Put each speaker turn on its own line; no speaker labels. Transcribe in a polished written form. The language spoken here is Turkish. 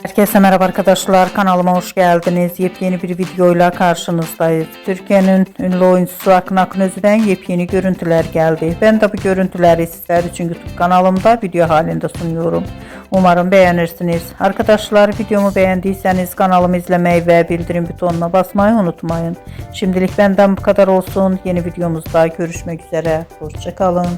Herkese merhaba arkadaşlar, kanalıma hoş geldiniz. Yepyeni bir videoyla karşınızdayız. Türkiye'nin ünlü oyuncusu Akın Akınözü'den yepyeni görüntüler geldi. Ben de bu görüntüleri sizler için YouTube kanalımda video halinde sunuyorum. Umarım beğenirsiniz. Arkadaşlar, videomu beğendiyseniz kanalımı izlemeyi ve bildirim butonuna basmayı unutmayın. Şimdilik benden bu kadar olsun. Yeni videomuzda görüşmek üzere. Hoşça kalın.